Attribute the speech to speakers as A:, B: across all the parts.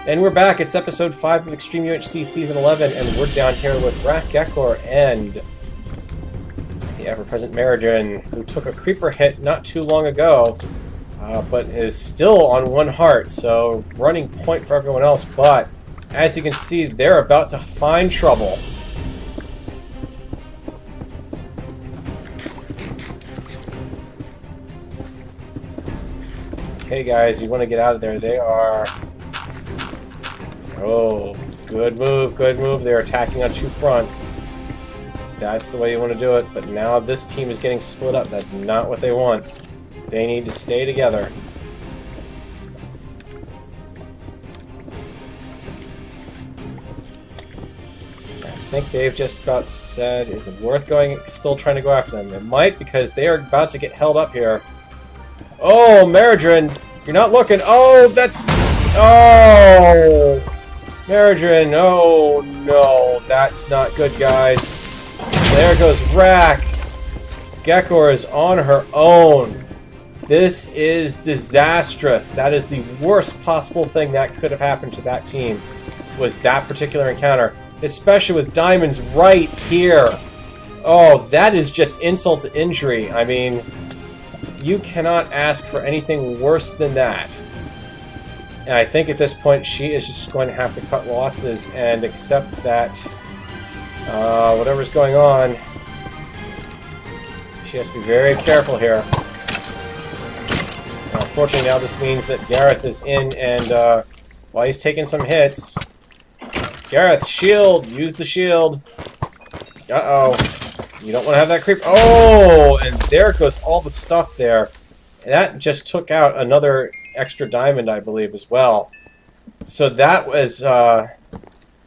A: And we're back. It's episode 5 of Extreme UHC Season 11, and we're down here with Geckor and the ever-present Maridrin, who took a creeper hit not too long ago, but is still on 1 heart, so running point for everyone else. But as you can see, they're about to find trouble. Okay, guys, you want to get out of there. They are... Oh, good move, good move. They're attacking on 2 fronts. That's the way you want to do it, but now this team is getting split up. That's not what they want. They need to stay together. I think they've just about said, is it worth going, still trying to go after them? It might, because they are about to get held up here. Oh, Maridrin, you're not looking. Oh, that's... Oh! Maridrin, oh no, that's not good, guys. There goes Rack. Geckor is on her own. This is disastrous. That is the worst possible thing that could have happened to that team, was that particular encounter. Especially with diamonds right here. Oh, that is just insult to injury. I mean, you cannot ask for anything worse than that. And I think at this point she is just going to have to cut losses and accept that whatever's going on, she has to be very careful here. Unfortunately, now this means that Gareth is in, and while he's taking some hits, Gareth, shield! Use the shield! Uh-oh. You don't want to have that creep. Oh! And there goes all the stuff there. And that just took out another extra diamond, I believe, as well. So that was,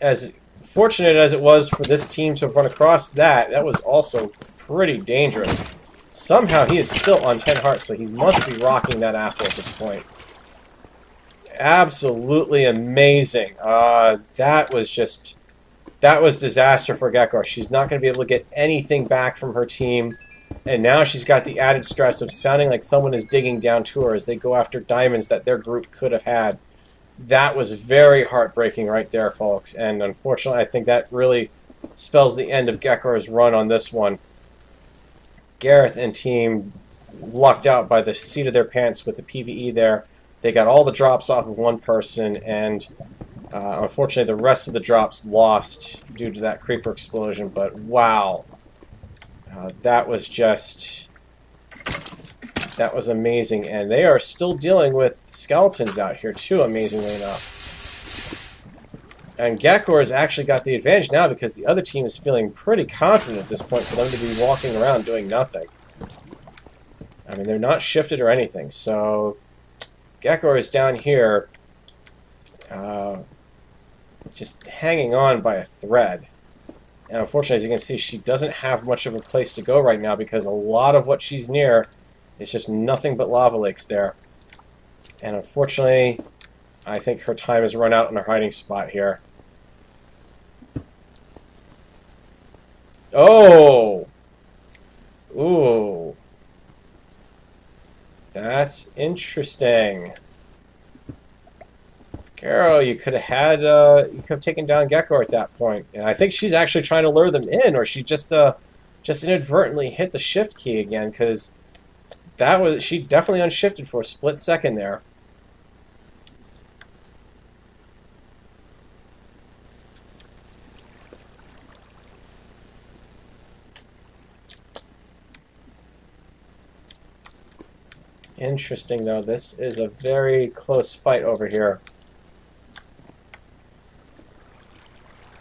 A: as fortunate as it was for this team to have run across that, that was also pretty dangerous. Somehow he is still on 10 hearts, so he must be rocking that apple at this point. Absolutely amazing. That was disaster for Geckor. She's not going to be able to get anything back from her team. And now she's got the added stress of sounding like someone is digging down to her as they go after diamonds that their group could have had. That was very heartbreaking right there, folks. And unfortunately, I think that really spells the end of Geckor's run on this one. Gareth and team lucked out by the seat of their pants with the PvE there. They got all the drops off of one person, and unfortunately the rest of the drops lost due to that creeper explosion. But wow. That was amazing, and they are still dealing with skeletons out here too, amazingly enough. And Geckor has actually got the advantage now because the other team is feeling pretty confident at this point for them to be walking around doing nothing. I mean, they're not shifted or anything, so Geckor is down here just hanging on by a thread. And unfortunately, as you can see, she doesn't have much of a place to go right now because a lot of what she's near is just nothing but lava lakes there. And unfortunately, I think her time has run out in her hiding spot here. Oh! Ooh. That's interesting. Carol, you could have taken down Geckor at that point, and I think she's actually trying to lure them in, or she just inadvertently hit the shift key again, because she definitely unshifted for a split second there. Interesting, though. This is a very close fight over here.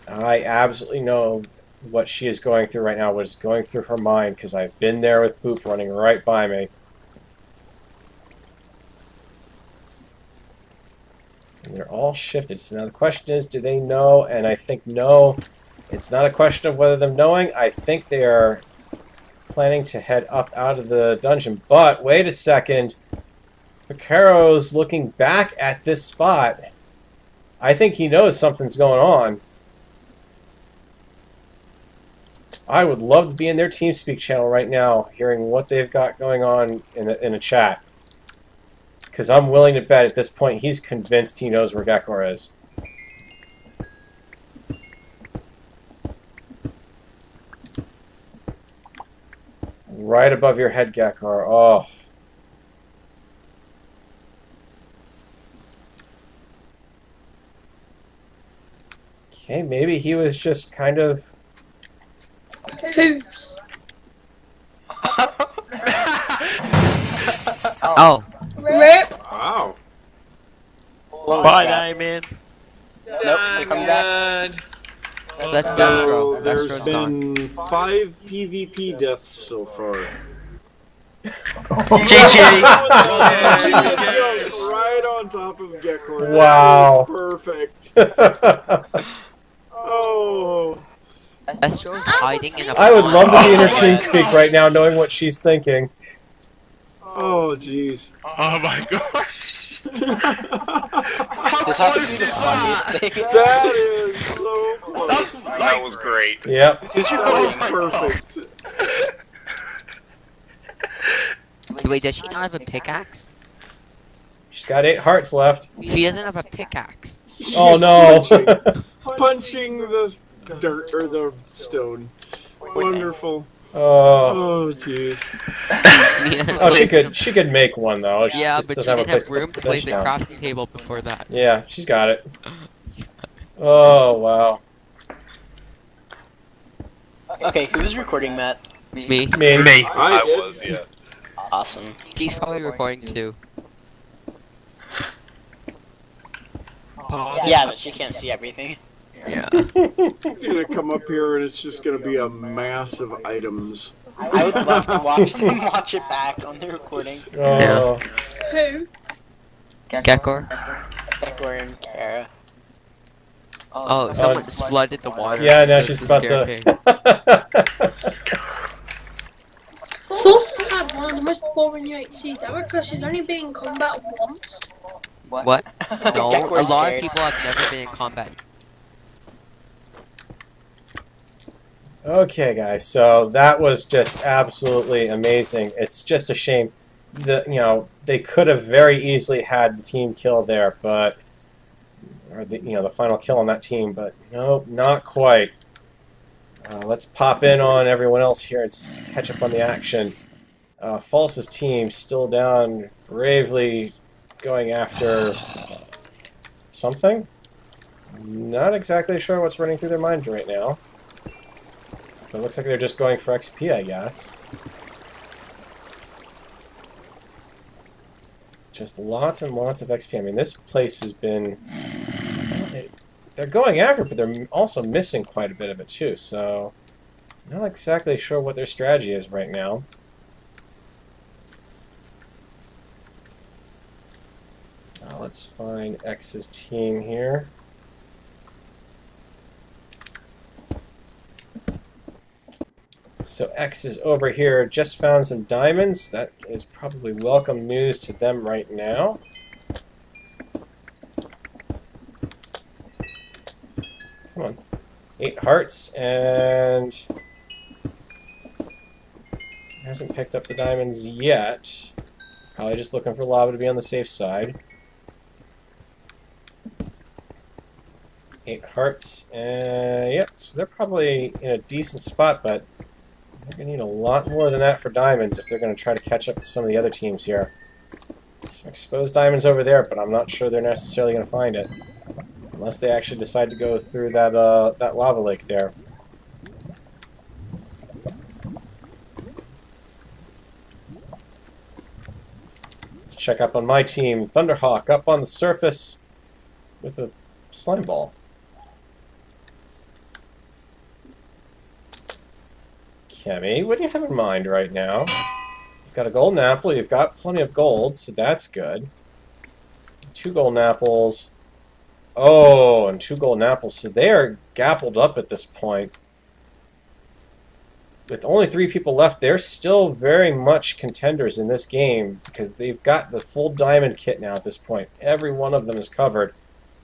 A: I absolutely know what she is going through right now, what is going through her mind, because I've been there with Boop running right by me. And they're all shifted. So now the question is, do they know? And I think no. It's not a question of whether them knowing. I think they are planning to head up out of the dungeon. But wait a second. Picaro's looking back at this spot. I think he knows something's going on. I would love to be in their TeamSpeak channel right now, hearing what they've got going on in a chat. Because I'm willing to bet at this point he's convinced he knows where Geckor is. Right above your head, Geckor. Oh. Okay, maybe he was just kind of...
B: Who's?
C: Oh.
B: Rip.
D: Wow.
C: Bye, Diamond.
E: Nope, they come back.
C: That's
D: So
C: Destro.
D: there's
C: Destro's gone.
D: been 5 PvP deaths so far.
C: GG.
D: Right on top of Geckor.
A: Wow.
D: That is perfect. Oh.
C: Destro's hiding in a
A: I would
C: pond.
A: love to be in her team speak right now, knowing what she's thinking.
D: Oh, jeez.
F: Oh my gosh.
E: This has to be the funniest thing.
D: That is so close.
F: That was great.
A: Yep.
D: That was perfect.
C: Wait, does she not have a pickaxe?
A: She's got 8 hearts left.
C: She doesn't have a pickaxe.
A: Oh no.
D: Punching the dirt or the stone. Wonderful.
A: Oh.
D: Oh, jeez.
A: Oh, she could make one though. She
C: Yeah,
A: just
C: but she
A: doesn't
C: didn't
A: have a
C: have room to place
A: bench
C: a
A: down.
C: crafting table before that.
A: Yeah, she's got it. Oh wow.
E: Okay, who's recording that?
C: Me.
A: Me.
F: I was, yeah.
E: Awesome.
C: She's probably recording too.
E: Yeah, but she can't see everything.
C: Yeah.
D: I'm gonna come up here and it's just gonna be a mass of items.
E: I would love to watch them watch it back on the recording.
A: Oh.
B: Who?
C: Geckor.
E: Geckor and Kara.
C: Oh, someone flooded the water.
A: Yeah, now
C: because
A: she's
C: of the
A: about
C: staircase.
A: to.
B: Forces had one of the most boring UHCs ever because she's only been in combat once.
C: What? No, a
E: Gekkor's
C: lot of
E: scared.
C: people have never been in combat.
A: Okay, guys. So that was just absolutely amazing. It's just a shame that they could have very easily had the team kill there, but or the final kill on that team, but nope, not quite. Let's pop in on everyone else here and catch up on the action. False's team still down, bravely going after something. Not exactly sure what's running through their minds right now. But it looks like they're just going for XP, I guess. Just lots and lots of XP. I mean, this place has been... They're going after it, but they're also missing quite a bit of it, too. So, not exactly sure what their strategy is right now. Let's find X's team here. So X is over here, just found some diamonds. That is probably welcome news to them right now. Come on. 8 hearts, and hasn't picked up the diamonds yet. Probably just looking for lava to be on the safe side. 8 hearts, and yep, so they're probably in a decent spot, but they're going to need a lot more than that for diamonds if they're going to try to catch up with some of the other teams here. Some exposed diamonds over there, but I'm not sure they're necessarily going to find it. Unless they actually decide to go through that that lava lake there. Let's check up on my team. Thunderhawk up on the surface with a slime ball. Kemi, what do you have in mind right now? You've got a golden apple, you've got plenty of gold, so that's good. 2 golden apples. Oh, and 2 golden apples, so they are gappled up at this point. With only 3 people left, they're still very much contenders in this game because they've got the full diamond kit now at this point. Every one of them is covered.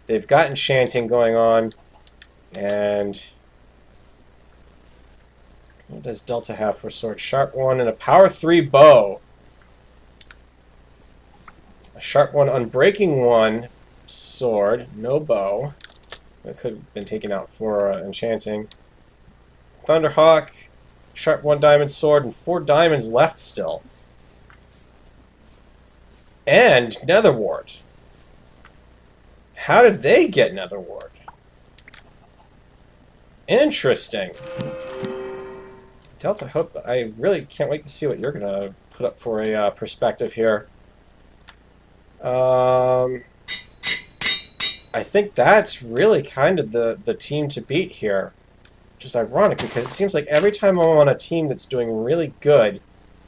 A: They've got enchanting going on, and... what does Delta have for sword? Sharp 1 and a power 3 bow. A sharp 1, unbreaking 1 sword, no bow. That could have been taken out for enchanting. Thunderhawk Sharp 1 diamond sword and 4 diamonds left still. And nether wart. How did they get nether wart? Interesting. Delta, I really can't wait to see what you're gonna put up for a perspective here. I think that's really kind of the team to beat here. Which is ironic because it seems like every time I'm on a team that's doing really good,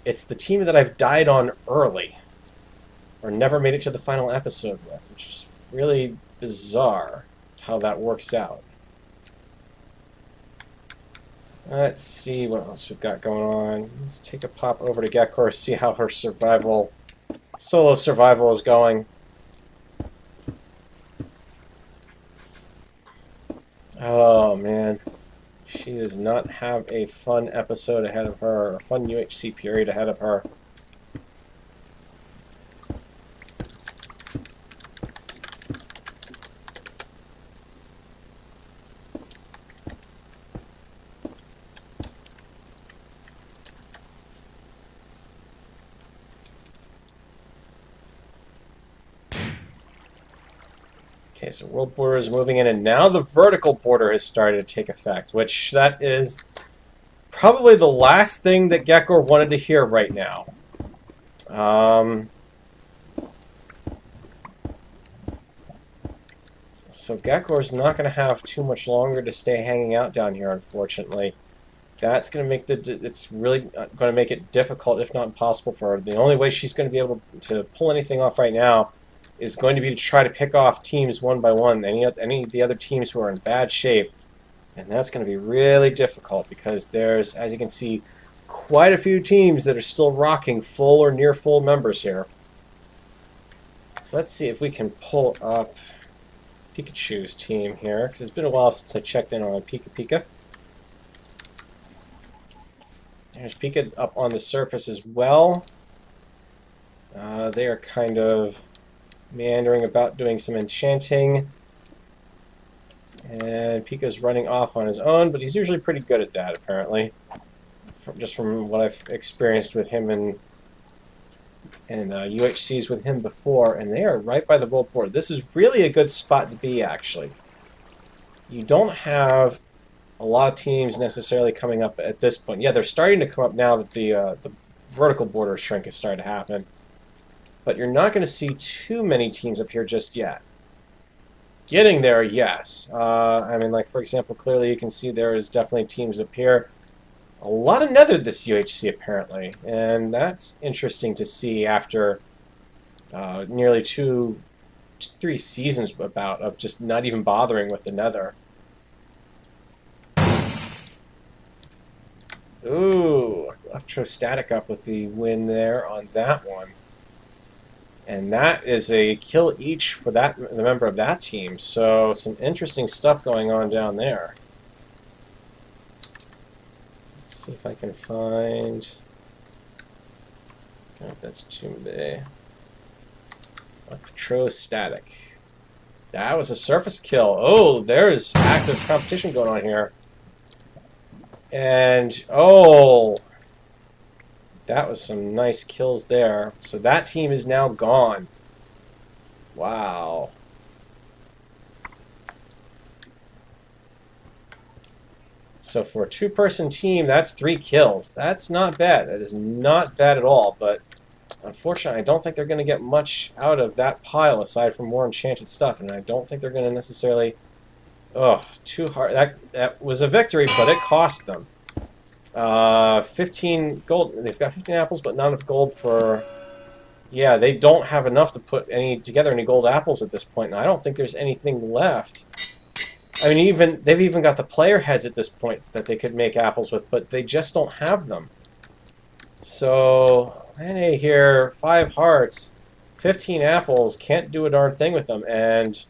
A: it's the team that I've died on early. Or never made it to the final episode with, which is really bizarre how that works out. Let's see what else we've got going on. Let's take a pop over to Geckor, see how her solo survival is going. Oh man, she does not have a fun episode ahead of her, or a fun UHC period ahead of her. Okay, so world border is moving in, and now the vertical border has started to take effect, which that is probably the last thing that Geckor wanted to hear right now. So Gekkor's not going to have too much longer to stay hanging out down here, unfortunately. That's going to make it's really going to make it difficult, if not impossible, for her. The only way she's going to be able to pull anything off right now is going to be to try to pick off teams one by one, any of the other teams who are in bad shape. And that's going to be really difficult because there's, as you can see, quite a few teams that are still rocking full or near full members here. So let's see if we can pull up Pikachu's team here, because it's been a while since I checked in on Pika. There's Pika up on the surface as well. They are kind of meandering about doing some enchanting. And Pika's running off on his own, but he's usually pretty good at that, apparently. Just from what I've experienced with him and UHCs with him before, and they are right by the world board. This is really a good spot to be, actually. You don't have a lot of teams necessarily coming up at this point. Yeah, they're starting to come up now that the vertical border shrink is starting to happen. But you're not going to see too many teams up here just yet. Getting there, yes. I mean, like, for example, clearly you can see there is definitely teams up here. A lot of nether this UHC, apparently. And that's interesting to see after nearly 2-3 seasons about of just not even bothering with the nether. Ooh, electrostatic up with the win there on that one. And that is a kill each for the member of that team. So some interesting stuff going on down there. Let's see if I can find... Oh, that's Tumbe. Electrostatic. That was a surface kill. Oh, there's active competition going on here. And, oh... That was some nice kills there. So that team is now gone. Wow. So for a two-person team, that's 3 kills. That's not bad. That is not bad at all. But unfortunately, I don't think they're going to get much out of that pile aside from more enchanted stuff. And I don't think they're going to necessarily... Ugh, too hard. That was a victory, but it cost them. 15 gold. They've got 15 apples, but not enough gold for... Yeah, they don't have enough to put together any gold apples at this point, and I don't think there's anything left. I mean, they've even got the player heads at this point that they could make apples with, but they just don't have them. So, NA here, 5 hearts, 15 apples, can't do a darn thing with them, and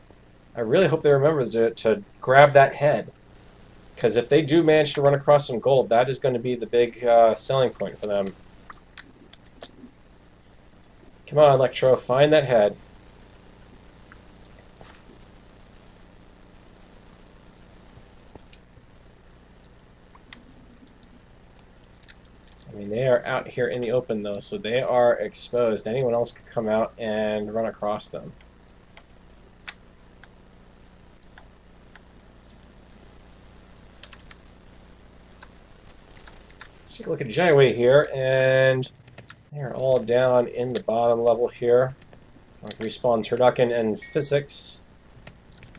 A: I really hope they remember to grab that head. Because if they do manage to run across some gold, that is going to be the big selling point for them. Come on, Electro, find that head. I mean, they are out here in the open, though, so they are exposed. Anyone else could come out and run across them. Let's take a look at Jaiwei here, and they are all down in the bottom level here. Like Respawn, Turducken, and Physics.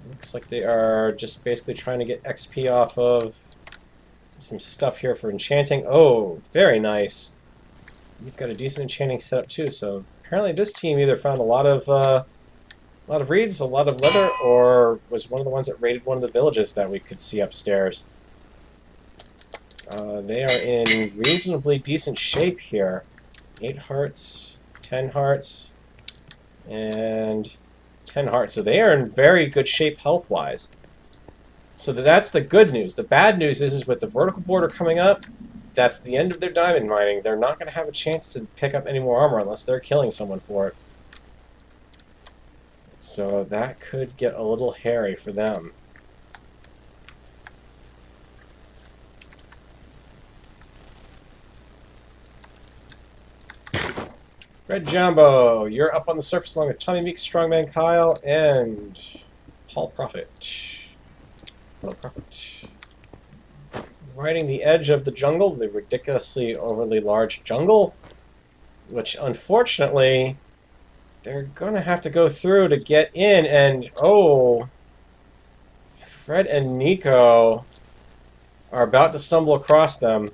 A: Looks like they are just basically trying to get XP off of some stuff here for enchanting. Oh, very nice. You've got a decent enchanting setup too, so apparently this team either found a lot of reeds, a lot of leather, or was one of the ones that raided one of the villages that we could see upstairs. They are in reasonably decent shape here. 8 hearts, 10 hearts, and 10 hearts. So they are in very good shape health-wise. So that's the good news. The bad news is with the vertical border coming up, that's the end of their diamond mining. They're not going to have a chance to pick up any more armor unless they're killing someone for it. So that could get a little hairy for them. Red Jumbo, you're up on the surface along with Tommy Meek, Strongman Kyle, and Paul Prophet. Paul Prophet. Riding the edge of the jungle, the ridiculously overly large jungle, which unfortunately they're gonna have to go through to get in, and oh, Fred and Nico are about to stumble across them.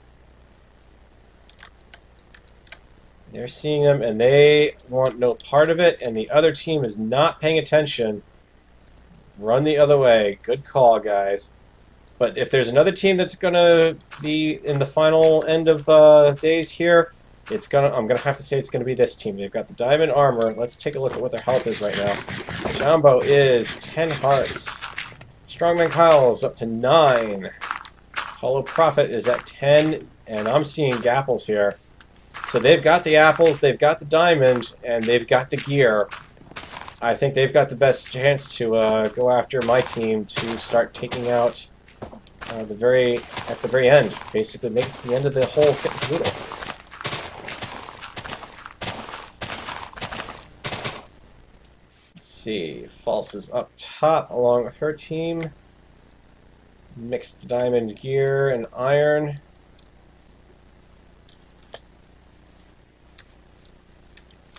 A: They're seeing them, and they want no part of it, and the other team is not paying attention. Run the other way. Good call, guys. But if there's another team that's going to be in the final end of days here, I'm going to have to say it's going to be this team. They've got the diamond armor. Let's take a look at what their health is right now. Jumbo is 10 hearts. Strongman Kyle's up to 9. Hollow Prophet is at 10, and I'm seeing Gapples here. So they've got the apples, they've got the diamond, and they've got the gear. I think they've got the best chance to go after my team to start taking out at the very end. Basically, make it to the end of the whole kit and caboodle. Let's see. False is up top along with her team. Mixed diamond gear and iron.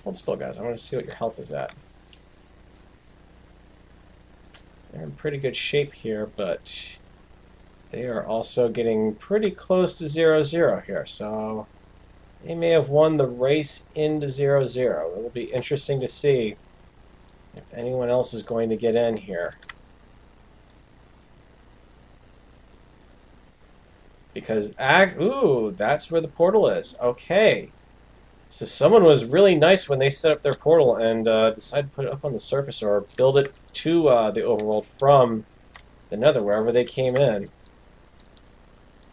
A: Hold still, guys. I want to see what your health is at. They're in pretty good shape here, but they are also getting pretty close to 0-0 here, so they may have won the race into 0-0. It will be interesting to see if anyone else is going to get in here. Because, ooh, that's where the portal is. Okay. So someone was really nice when they set up their portal and decided to put it up on the surface or build it to the overworld from the nether, wherever they came in.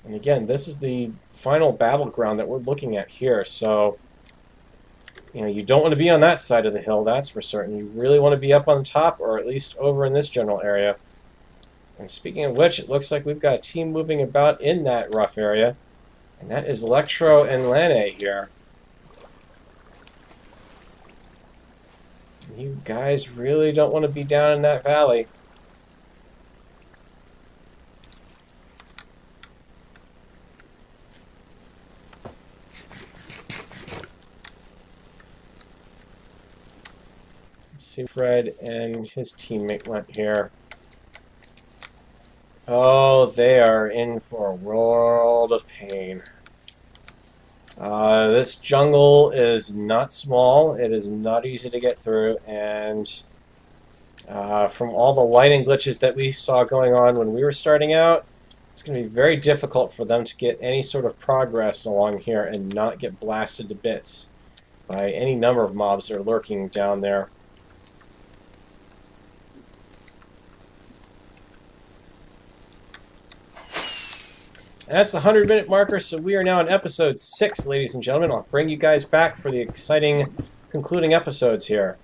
A: And again, this is the final battleground that we're looking at here, so you know, you don't want to be on that side of the hill, that's for certain. You really want to be up on top, or at least over in this general area. And speaking of which, it looks like we've got a team moving about in that rough area, and that is Electro and Lane here. You guys really don't want to be down in that valley. Let's see, Fred and his teammate went here. Oh, they are in for a world of pain. This jungle is not small, it is not easy to get through, and from all the lighting glitches that we saw going on when we were starting out, it's going to be very difficult for them to get any sort of progress along here and not get blasted to bits by any number of mobs that are lurking down there. And that's the 100-minute marker, so we are now in episode 6, ladies and gentlemen. I'll bring you guys back for the exciting concluding episodes here.